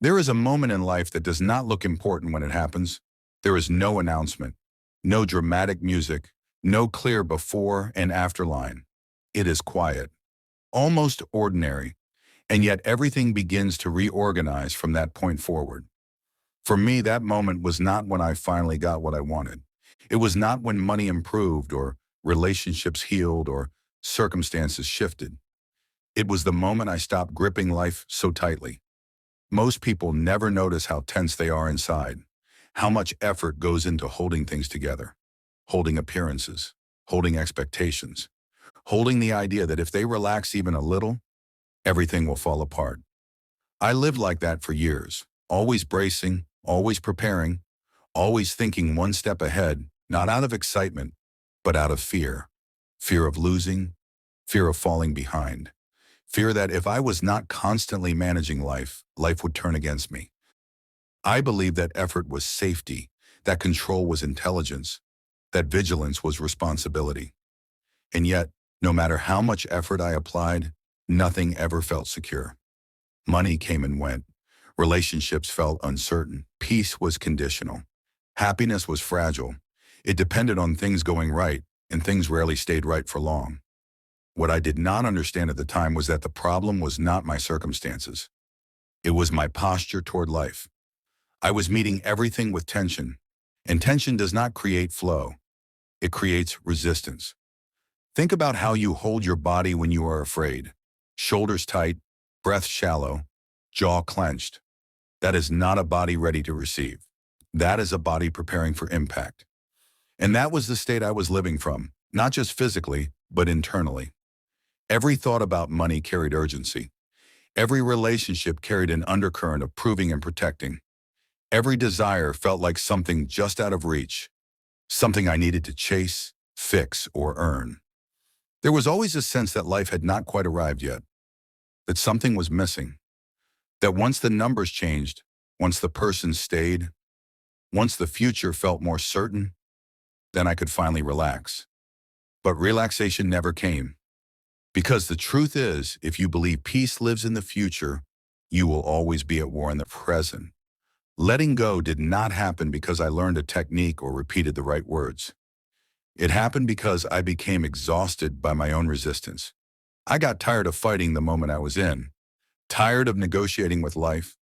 There is a moment in life that does not look important when it happens. There is no announcement, no dramatic music, no clear before and after line. It is quiet, almost ordinary, and yet everything begins to reorganize from that point forward. For me, that moment was not when I finally got what I wanted. It was not when money improved or relationships healed or circumstances shifted. It was the moment I stopped gripping life so tightly. Most people never notice how tense they are inside, how much effort goes into holding things together, holding appearances, holding expectations, holding the idea that if they relax even a little, everything will fall apart. I lived like that for years, always bracing, always preparing, always thinking one step ahead, not out of excitement, but out of fear. Fear of losing, fear of falling behind, fear that if I was not constantly managing life, life would turn against me. I believed that effort was safety, that control was intelligence, that vigilance was responsibility. And yet, no matter how much effort I applied, nothing ever felt secure. Money came and went. Relationships felt uncertain. Peace was conditional. Happiness was fragile. It depended on things going right, and things rarely stayed right for long. What I did not understand at the time was that the problem was not my circumstances. It was my posture toward life. I was meeting everything with tension, and tension does not create flow. It creates resistance. Think about how you hold your body when you are afraid. Shoulders tight, breath shallow, jaw clenched. That is not a body ready to receive. That is a body preparing for impact. And that was the state I was living from, not just physically, but internally. Every thought about money carried urgency. Every relationship carried an undercurrent of proving and protecting. Every desire felt like something just out of reach, something I needed to chase, fix, or earn. There was always a sense that life had not quite arrived yet, that something was missing, that once the numbers changed, once the person stayed, once the future felt more certain, then I could finally relax. But relaxation never came. Because the truth is, if you believe peace lives in the future, you will always be at war in the present. Letting go did not happen because I learned a technique or repeated the right words. It happened because I became exhausted by my own resistance. I got tired of fighting the moment I was in, tired of negotiating with life,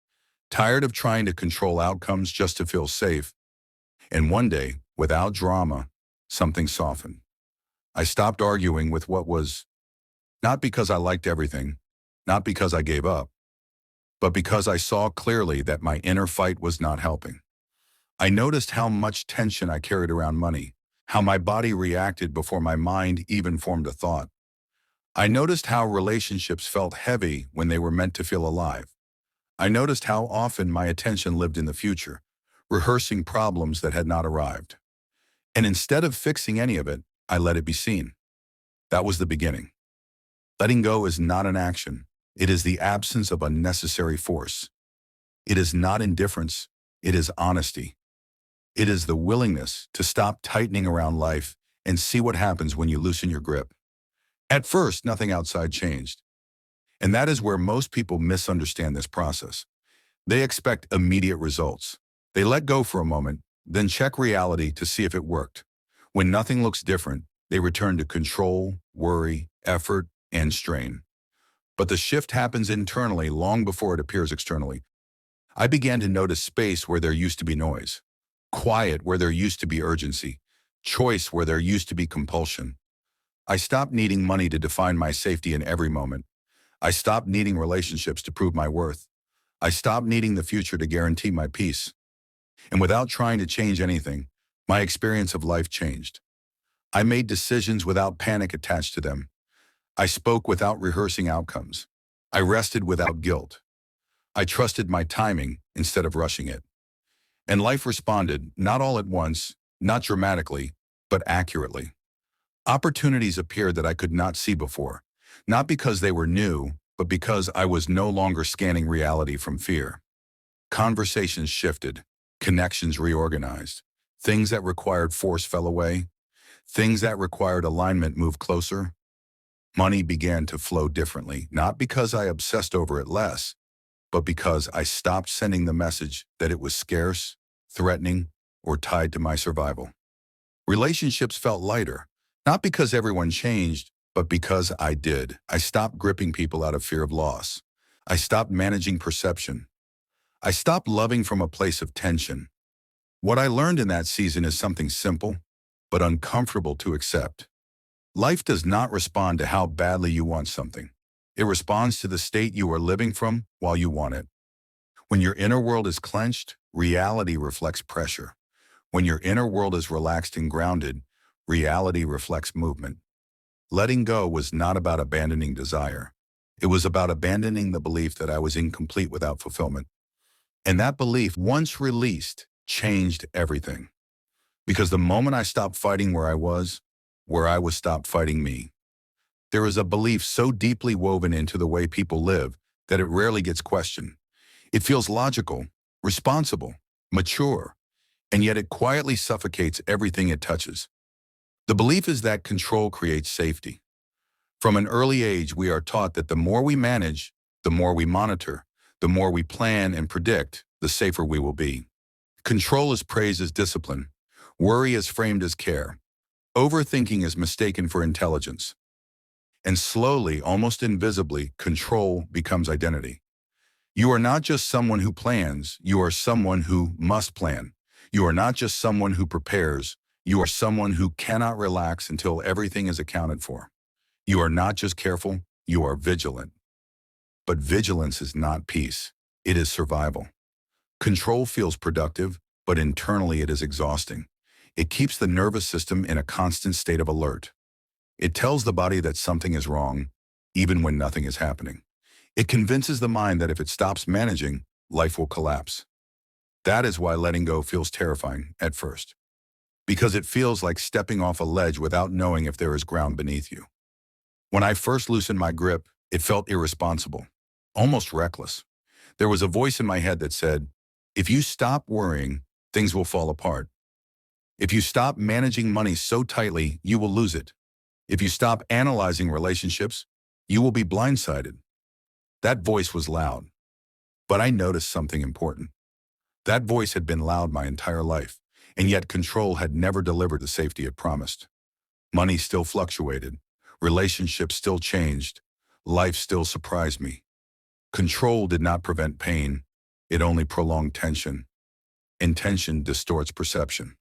tired of trying to control outcomes just to feel safe. And one day, without drama, something softened. I stopped arguing with what was, not because I liked everything, not because I gave up, but because I saw clearly that my inner fight was not helping. I noticed how much tension I carried around money, how my body reacted before my mind even formed a thought. I noticed how relationships felt heavy when they were meant to feel alive. I noticed how often my attention lived in the future, rehearsing problems that had not arrived. And instead of fixing any of it, I let it be seen. That was the beginning. Letting go is not an action. It is the absence of unnecessary force. It is not indifference. It is honesty. It is the willingness to stop tightening around life and see what happens when you loosen your grip. At first, nothing outside changed. And that is where most people misunderstand this process. They expect immediate results. They let go for a moment, then check reality to see if it worked. When nothing looks different, they return to control, worry, effort, and strain. But the shift happens internally long before it appears externally. I began to notice space where there used to be noise, quiet where there used to be urgency, choice where there used to be compulsion. I stopped needing money to define my safety in every moment. I stopped needing relationships to prove my worth. I stopped needing the future to guarantee my peace. And without trying to change anything, my experience of life changed. I made decisions without panic attached to them. I spoke without rehearsing outcomes. I rested without guilt. I trusted my timing instead of rushing it. And life responded, not all at once, not dramatically, but accurately. Opportunities appeared that I could not see before, not because they were new, but because I was no longer scanning reality from fear. Conversations shifted, connections reorganized. Things that required force fell away. Things that required alignment moved closer. Money began to flow differently, not because I obsessed over it less, but because I stopped sending the message that it was scarce, threatening, or tied to my survival. Relationships felt lighter, not because everyone changed, but because I did. I stopped gripping people out of fear of loss. I stopped managing perception. I stopped loving from a place of tension. What I learned in that season is something simple, but uncomfortable to accept. Life does not respond to how badly you want something. It responds to the state you are living from while you want it. When your inner world is clenched, reality reflects pressure. When your inner world is relaxed and grounded, reality reflects movement. Letting go was not about abandoning desire. It was about abandoning the belief that I was incomplete without fulfillment. And that belief, once released, changed everything. Because the moment I stopped fighting where I was stopped fighting me. There is a belief so deeply woven into the way people live that it rarely gets questioned. It feels logical, responsible, mature, and yet it quietly suffocates everything it touches. The belief is that control creates safety. From an early age, we are taught that the more we manage, the more we monitor, the more we plan and predict, the safer we will be. Control is praised as discipline. Worry is framed as care. Overthinking is mistaken for intelligence. And slowly, almost invisibly, control becomes identity. You are not just someone who plans, you are someone who must plan. You are not just someone who prepares, you are someone who cannot relax until everything is accounted for. You are not just careful, you are vigilant. But vigilance is not peace, it is survival. Control feels productive, but internally it is exhausting. It keeps the nervous system in a constant state of alert. It tells the body that something is wrong, even when nothing is happening. It convinces the mind that if it stops managing, life will collapse. That is why letting go feels terrifying at first. Because it feels like stepping off a ledge without knowing if there is ground beneath you. When I first loosened my grip, it felt irresponsible, almost reckless. There was a voice in my head that said, if you stop worrying, things will fall apart. If you stop managing money so tightly, you will lose it. If you stop analyzing relationships, you will be blindsided. That voice was loud, but I noticed something important. That voice had been loud my entire life, and yet control had never delivered the safety it promised. Money still fluctuated, relationships still changed, life still surprised me. Control did not prevent pain, it only prolonged tension. And tension distorts perception.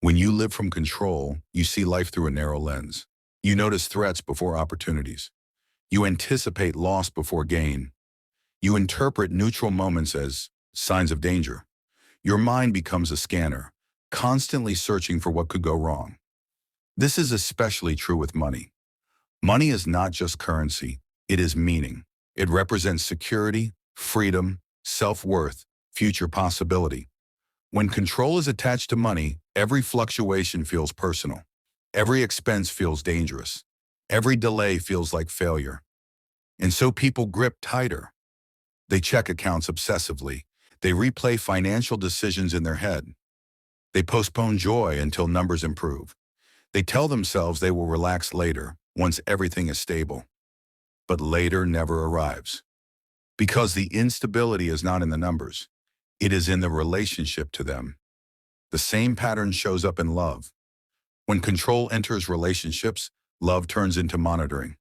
When you live from control, you see life through a narrow lens. You notice threats before opportunities. You anticipate loss before gain. You interpret neutral moments as signs of danger. Your mind becomes a scanner, constantly searching for what could go wrong. This is especially true with money. Money is not just currency, it is meaning. It represents security, freedom, self-worth, future possibility. When control is attached to money, every fluctuation feels personal. Every expense feels dangerous. Every delay feels like failure. And so people grip tighter. They check accounts obsessively. They replay financial decisions in their head. They postpone joy until numbers improve. They tell themselves they will relax later, once everything is stable. But later never arrives. Because the instability is not in the numbers. It is in the relationship to them. The same pattern shows up in love. When control enters relationships, love turns into monitoring.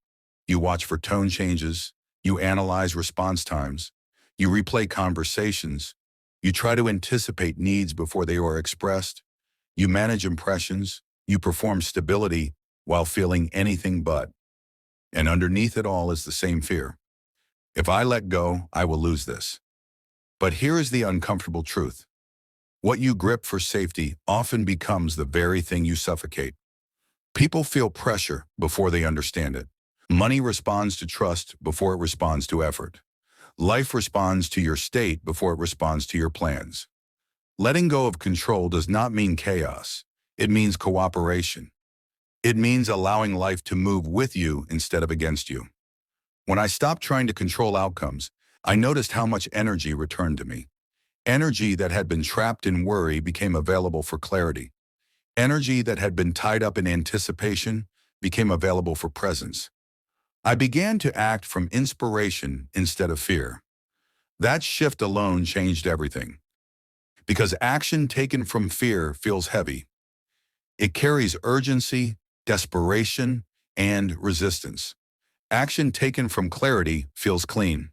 You watch for tone changes, you analyze response times, you replay conversations, you try to anticipate needs before they are expressed, you manage impressions, you perform stability while feeling anything but. And underneath it all is the same fear. If I let go, I will lose this. But here is the uncomfortable truth. What you grip for safety often becomes the very thing you suffocate. People feel pressure before they understand it. Money responds to trust before it responds to effort. Life responds to your state before it responds to your plans. Letting go of control does not mean chaos. It means cooperation. It means allowing life to move with you instead of against you. When I stopped trying to control outcomes, I noticed how much energy returned to me. Energy that had been trapped in worry became available for clarity. Energy that had been tied up in anticipation became available for presence. I began to act from inspiration instead of fear. That shift alone changed everything. Because action taken from fear feels heavy. It carries urgency, desperation, and resistance. Action taken from clarity feels clean.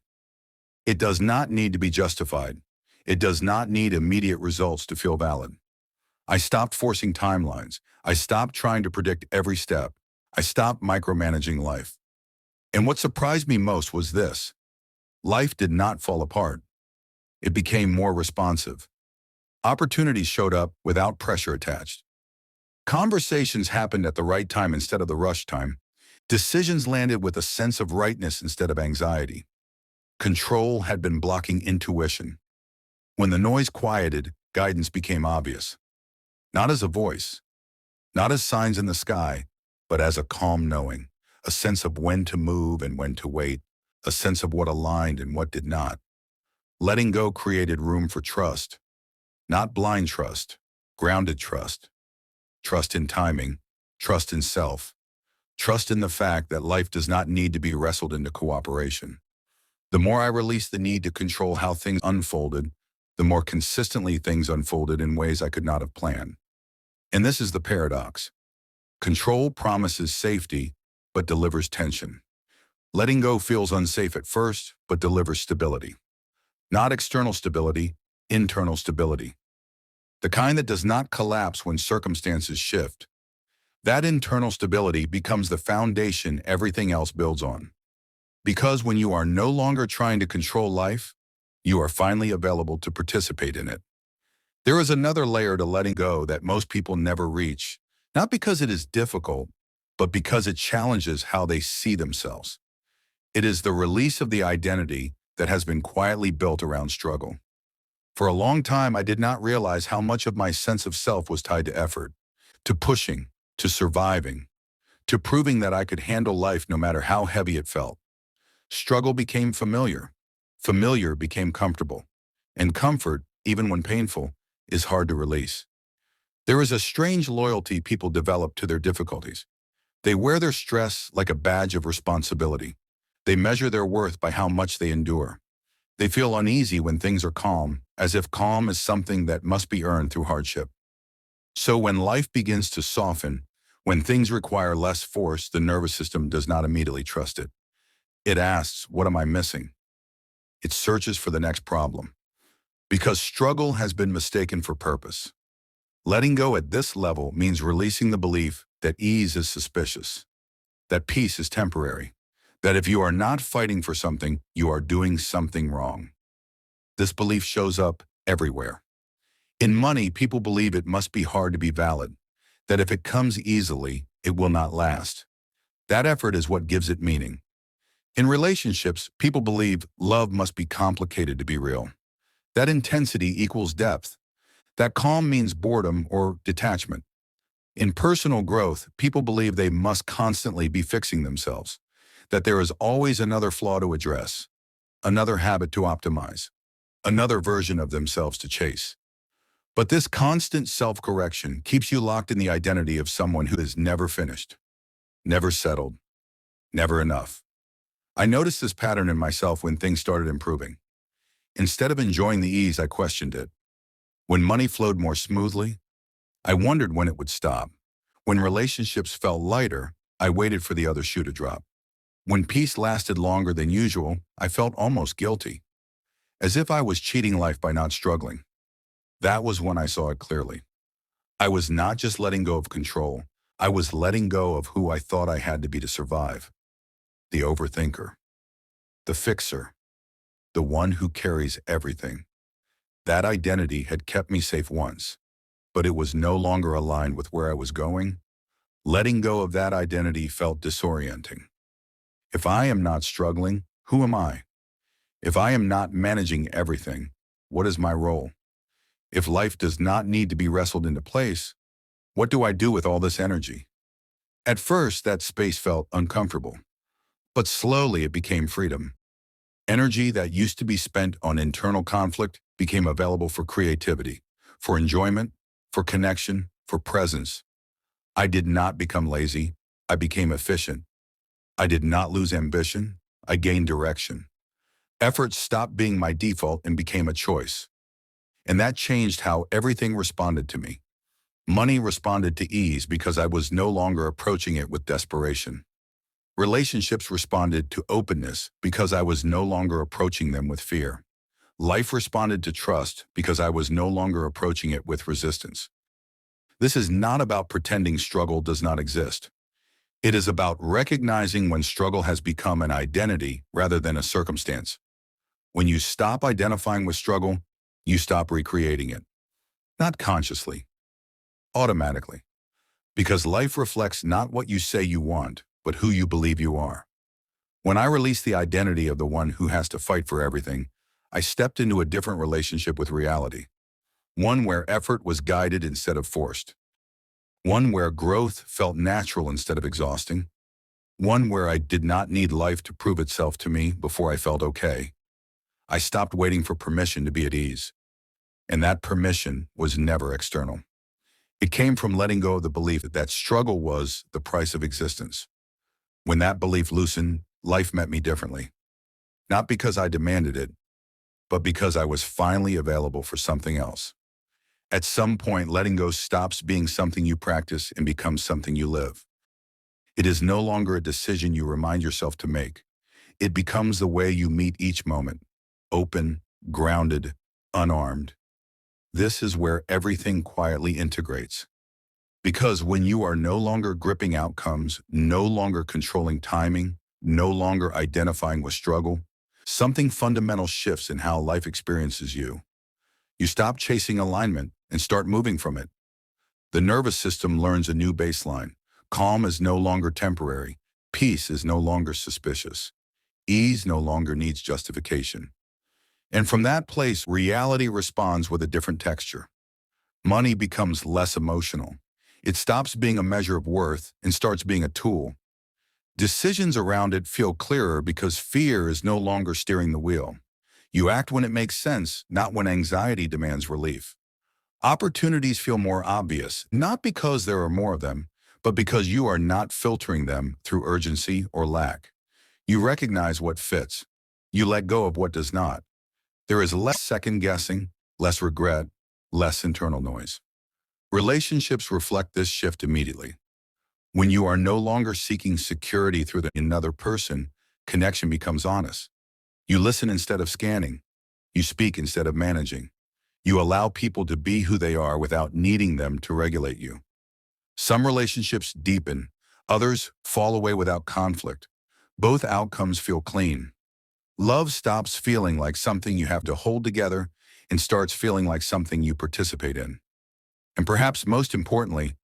It does not need to be justified. It does not need immediate results to feel valid. I stopped forcing timelines. I stopped trying to predict every step. I stopped micromanaging life. And what surprised me most was this. Life did not fall apart. It became more responsive. Opportunities showed up without pressure attached. Conversations happened at the right time instead of the rush time. Decisions landed with a sense of rightness instead of anxiety. Control had been blocking intuition. When the noise quieted, guidance became obvious. Not as a voice, not as signs in the sky, but as a calm knowing, a sense of when to move and when to wait, a sense of what aligned and what did not. Letting go created room for trust, not blind trust, grounded trust. Trust in timing, trust in self, trust in the fact that life does not need to be wrestled into cooperation. The more I released the need to control how things unfolded, the more consistently things unfolded in ways I could not have planned. And this is the paradox. Control promises safety, but delivers tension. Letting go feels unsafe at first, but delivers stability. Not external stability, internal stability. The kind that does not collapse when circumstances shift. That internal stability becomes the foundation everything else builds on. Because when you are no longer trying to control life, you are finally available to participate in it. There is another layer to letting go that most people never reach, not because it is difficult, but because it challenges how they see themselves. It is the release of the identity that has been quietly built around struggle. For a long time, I did not realize how much of my sense of self was tied to effort, to pushing, to surviving, to proving that I could handle life no matter how heavy it felt. Struggle became familiar. Familiar became comfortable. And comfort, even when painful, is hard to release. There is a strange loyalty people develop to their difficulties. They wear their stress like a badge of responsibility. They measure their worth by how much they endure. They feel uneasy when things are calm, as if calm is something that must be earned through hardship. So when life begins to soften, when things require less force, the nervous system does not immediately trust it. It asks, what am I missing? It searches for the next problem. Because struggle has been mistaken for purpose. Letting go at this level means releasing the belief that ease is suspicious, that peace is temporary, that if you are not fighting for something, you are doing something wrong. This belief shows up everywhere. In money, people believe it must be hard to be valid, that if it comes easily, it will not last. That effort is what gives it meaning. In relationships, people believe love must be complicated to be real. That intensity equals depth. That calm means boredom or detachment. In personal growth, people believe they must constantly be fixing themselves, that there is always another flaw to address, another habit to optimize, another version of themselves to chase. But this constant self-correction keeps you locked in the identity of someone who is never finished, never settled, never enough. I noticed this pattern in myself when things started improving. Instead of enjoying the ease, I questioned it. When money flowed more smoothly, I wondered when it would stop. When relationships felt lighter, I waited for the other shoe to drop. When peace lasted longer than usual, I felt almost guilty, as if I was cheating life by not struggling. That was when I saw it clearly. I was not just letting go of control, I was letting go of who I thought I had to be to survive. The overthinker, the fixer, the one who carries everything. That identity had kept me safe once, but it was no longer aligned with where I was going. Letting go of that identity felt disorienting. If I am not struggling, who am I? If I am not managing everything, what is my role? If life does not need to be wrestled into place, what do I do with all this energy? At first, that space felt uncomfortable, but slowly it became freedom. Energy that used to be spent on internal conflict became available for creativity, for enjoyment, for connection, for presence. I did not become lazy. I became efficient. I did not lose ambition. I gained direction. Effort stopped being my default and became a choice. And that changed how everything responded to me. Money responded to ease because I was no longer approaching it with desperation. Relationships responded to openness because I was no longer approaching them with fear. Life responded to trust because I was no longer approaching it with resistance. This is not about pretending struggle does not exist. It is about recognizing when struggle has become an identity rather than a circumstance. When you stop identifying with struggle, you stop recreating it. Not consciously, automatically. Because life reflects not what you say you want, but who you believe you are. When I released the identity of the one who has to fight for everything, I stepped into a different relationship with reality. One where effort was guided instead of forced. One where growth felt natural instead of exhausting. One where I did not need life to prove itself to me before I felt okay. I stopped waiting for permission to be at ease. And that permission was never external. It came from letting go of the belief that struggle was the price of existence. When that belief loosened, life met me differently. Not because I demanded it, but because I was finally available for something else. At some point, letting go stops being something you practice and becomes something you live. It is no longer a decision you remind yourself to make. It becomes the way you meet each moment, open, grounded, unarmed. This is where everything quietly integrates. Because when you are no longer gripping outcomes, no longer controlling timing, no longer identifying with struggle, something fundamental shifts in how life experiences you. You stop chasing alignment and start moving from it. The nervous system learns a new baseline. Calm is no longer temporary. Peace is no longer suspicious. Ease no longer needs justification. And from that place, reality responds with a different texture. Money becomes less emotional. It stops being a measure of worth and starts being a tool. Decisions around it feel clearer because fear is no longer steering the wheel. You act when it makes sense, not when anxiety demands relief. Opportunities feel more obvious, not because there are more of them, but because you are not filtering them through urgency or lack. You recognize what fits. You let go of what does not. There is less second-guessing, less regret, less internal noise. Relationships reflect this shift immediately. When you are no longer seeking security through another person, connection becomes honest. You listen instead of scanning. You speak instead of managing. You allow people to be who they are without needing them to regulate you. Some relationships deepen, others fall away without conflict. Both outcomes feel clean. Love stops feeling like something you have to hold together and starts feeling like something you participate in. And perhaps most importantly,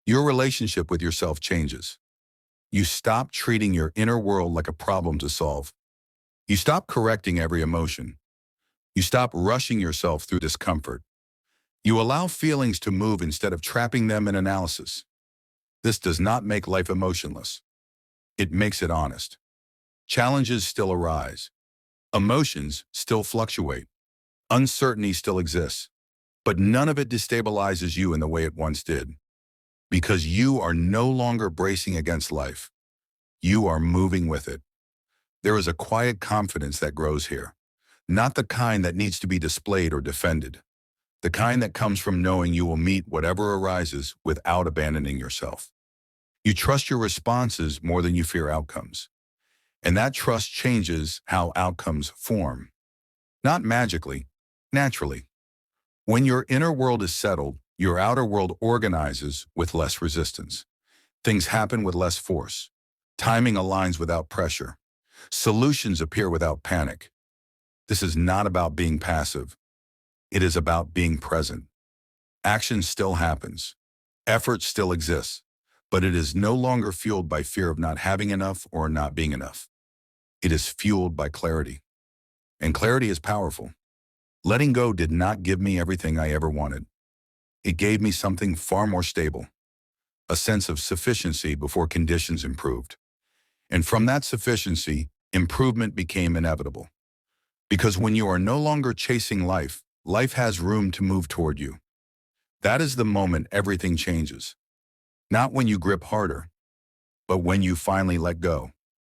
your relationship with yourself changes. You stop treating your inner world like a problem to solve. You stop correcting every emotion. You stop rushing yourself through discomfort. You allow feelings to move instead of trapping them in analysis. This does not make life emotionless. It makes it honest. Challenges still arise. Emotions still fluctuate. Uncertainty still exists. But none of it destabilizes you in the way it once did. Because you are no longer bracing against life. You are moving with it. There is a quiet confidence that grows here. Not the kind that needs to be displayed or defended. The kind that comes from knowing you will meet whatever arises without abandoning yourself. You trust your responses more than you fear outcomes. And that trust changes how outcomes form. Not magically, naturally. When your inner world is settled, your outer world organizes with less resistance. Things happen with less force. Timing aligns without pressure. Solutions appear without panic. This is not about being passive. It is about being present. Action still happens. Effort still exists. But it is no longer fueled by fear of not having enough or not being enough. It is fueled by clarity. And clarity is powerful. Letting go did not give me everything I ever wanted. It gave me something far more stable. A sense of sufficiency before conditions improved. And from that sufficiency, improvement became inevitable. Because when you are no longer chasing life, life has room to move toward you. That is the moment everything changes. Not when you grip harder, but when you finally let go.